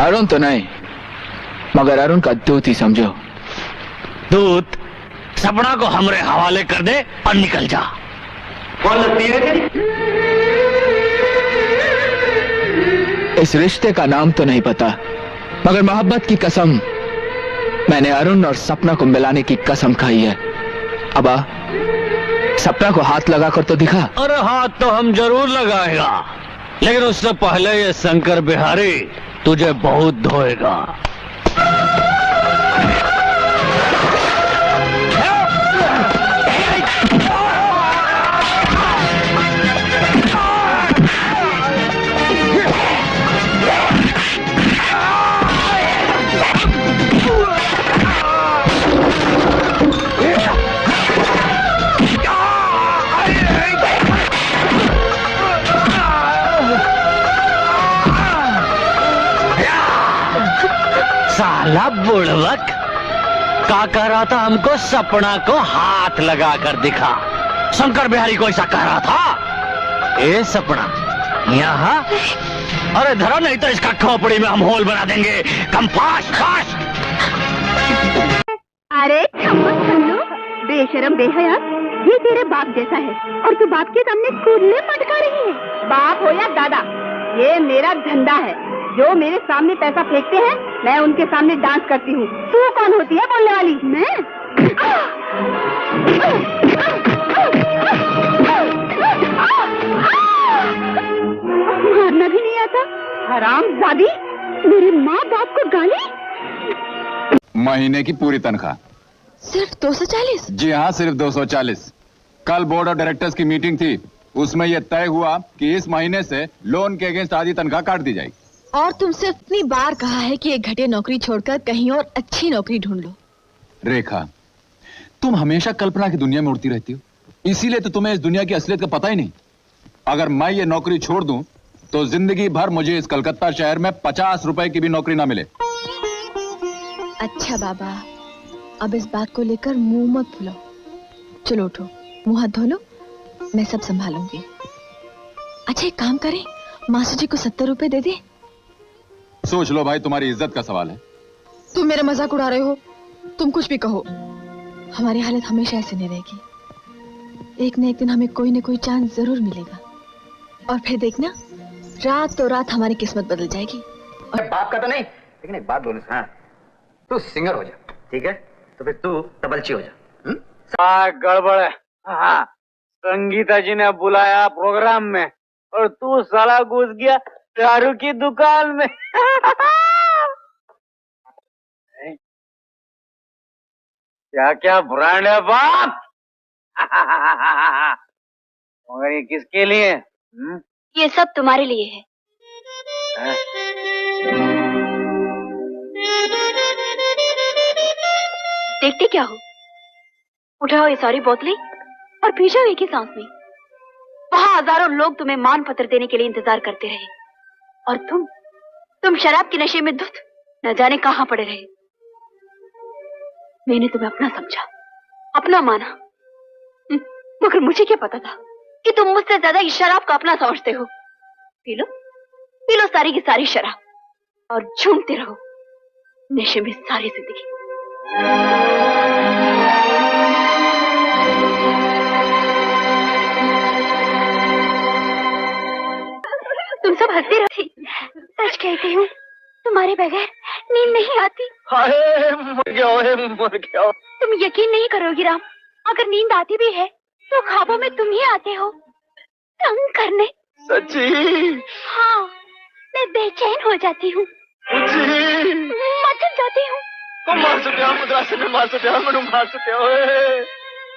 अरुण तो नहीं, मगर अरुण का दूत ही समझो। दूत? सपना को हमरे हवाले कर दे और निकल जा। कौन लगती है? इस रिश्ते का नाम तो नहीं पता, मगर मोहब्बत की कसम मैंने अरुण और सपना को मिलाने की कसम खाई है। अब सपना को हाथ लगाकर तो दिखा। अरे हाथ तो हम जरूर लगाएगा, लेकिन उससे पहले ये शंकर बिहारी तुझे बहुत धोएगा। साला बुड़वक, क्या कह रहा था हमको सपना को हाथ लगा कर दिखा। शंकर बिहारी को ऐसा कह रहा था। ए सपना यहाँ, अरे धरा नहीं तो इसका खोपड़ी में हम होल बना देंगे। Come fast fast. अरे बेशरम बेहया, ये तेरे बाप जैसा है और तू बाप के सामने कूदने मटका रही है। बाप हो या दादा, ये मेरा धंधा है। जो मेरे सामने पैसा फेंकते हैं मैं उनके सामने डांस करती हूँ। तू कौन होती है बोलने वाली? मैं? मारना भी नहीं आता? हरामजादी, मेरी माँ बाप को गाली। महीने की पूरी तनख्वाह। सिर्फ 240? जी हाँ, सिर्फ 240। कल बोर्ड ऑफ डायरेक्टर्स की मीटिंग थी, उसमें यह तय हुआ कि इस महीने से लोन के अगेंस्ट आधी तनख्वाह काट दी जाएगी। और तुमसे इतनी बार कहा है कि एक घटिया नौकरी छोड़कर कहीं और अच्छी नौकरी ढूंढ लो। रेखा, तुम हमेशा कल्पना की दुनिया में उड़ती रहती हो, इसीलिए तो तुम्हें इस दुनिया की असलियत का पता ही नहीं। अगर मैं ये नौकरी छोड़ दूं तो जिंदगी भर मुझे इस कलकत्ता शहर में 50 रुपए की भी नौकरी ना मिले। अच्छा बाबा, अब इस बात को लेकर मुंह मत फुलाओ। चलो उठो, मुंह हाथ धो लो, मैं सब संभालूंगी। अच्छा एक काम करें, मास्टर जी को 70 रुपए दे दे। सोच लो भाई, तुम्हारी इज्जत का सवाल है। तुम मेरा मजाक उड़ा रहे हो। तुम कुछ भी कहो, हमारी हालत हमेशा ऐसे नहीं रहेगी। एक न एक दिन हमें कोई न कोई चांस जरूर मिलेगा, और फिर देखना रात तो रात हमारी किस्मत बदल जाएगी। और बाप का तो नहीं, लेकिन एक बात बोलूं, हाँ, तू सिंगर हो जा, ठीक है? तो फिर तू तबलची हो जा। गड़बड़ है। हाँ, संगीता जी ने बुलाया प्रोग्राम में और तू साला घुस गया दारू की दुकान में। क्या क्या ब्रांड है बाप? मगर ये किसके लिए? ये सब तुम्हारे लिए है। देखते क्या हो? उठाओ ये सारी बोतलें और पी जाओ एक ही सांस में। वहाँ हजारों लोग तुम्हें मान पत्र देने के लिए इंतजार करते रहे, और तुम शराब के नशे में धुत न जाने कहां पड़े रहे। मैंने तुम्हें अपना समझा, अपना माना, मगर मुझे क्या पता था कि तुम मुझसे ज्यादा इस शराब को अपना समझते हो। पी लो सारी की सारी शराब और झूमते रहो नशे में सारी जिंदगी। तुम सब हंसते रहती। सच कहती हूँ, तुम्हारे बगैर नींद नहीं आती। मर गया। तुम यकीन नहीं करोगी राम, अगर नींद आती भी है तो ख्वाबों में तुम ही आते हो तंग करने। सच्ची? हाँ, मैं बेचैन हो जाती हूँ, मचल जाती हूँ।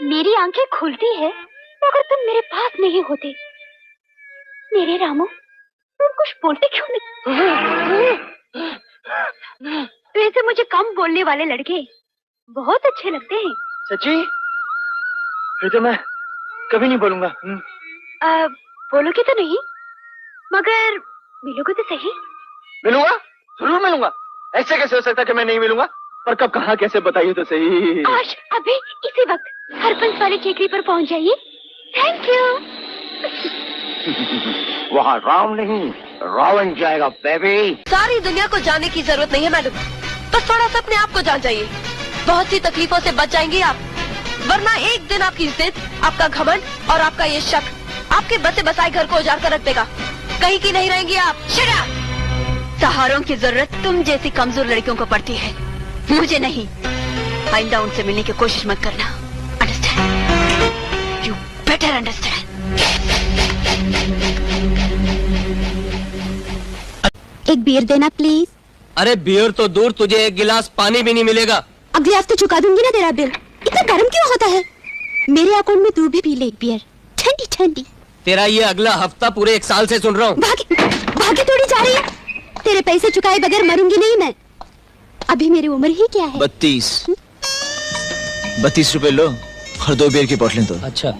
मेरी आंखें खुलती है मगर तुम मेरे पास नहीं होते। मेरे रामू, तुम कुछ बोलते क्यों नहीं? वैसे मुझे कम बोलने वाले लड़के बहुत अच्छे लगते हैं। सच्ची? फिर तो मैं कभी नहीं बोलूंगा। बोलोगे तो नहीं, मगर मिलोगे तो सही। मिलूंगा, जरूर मिलूंगा। ऐसे कैसे हो सकता कि मैं नहीं मिलूंगा? पर कब कहाँ कैसे बताइए तो सही। आज अभी इसी वक्त हरपंच वाली टेकरी पर पहुंच जाइए। Thank you. वहाँ राम नहीं, रावण जाएगा बेबी। सारी दुनिया को जानने की जरूरत नहीं है मैडम, बस थोड़ा सा अपने आप को जान जाइए। बहुत सी तकलीफों से बच जाएंगी आप, वरना एक दिन आपकी जिद, आपका घमंड और आपका ये शक आपके बसे बसाए घर को उजाड़ कर रख देगा। कहीं की नहीं रहेंगी आप। Shut up! सहारों की जरूरत तुम जैसी कमजोर लड़कियों को पड़ती है, मुझे नहीं। आइंदा उनसे मिलने की कोशिश मत करना। अंडरस्टैंड? You better understand. एक बियर देना प्लीज। अरे बियर तो दूर, तुझे एक गिलास पानी भी नहीं मिलेगा। अगले हफ्ते चुका दूंगी ना तेरा बिल। इतना गर्म क्यों होता है? मेरे अकाउंट में तू भी पी ले एक बियर, ठंडी ठंडी। तेरा ये अगला हफ्ता पूरे 1 साल से सुन रहा हूँ। भागी थोड़ी जा रही है। तेरे पैसे चुकाए बगैर मरूंगी नहीं मैं। अभी मेरी उम्र ही क्या है? 32 रुपए लो और 2 बियर की बोतलें दो। अच्छा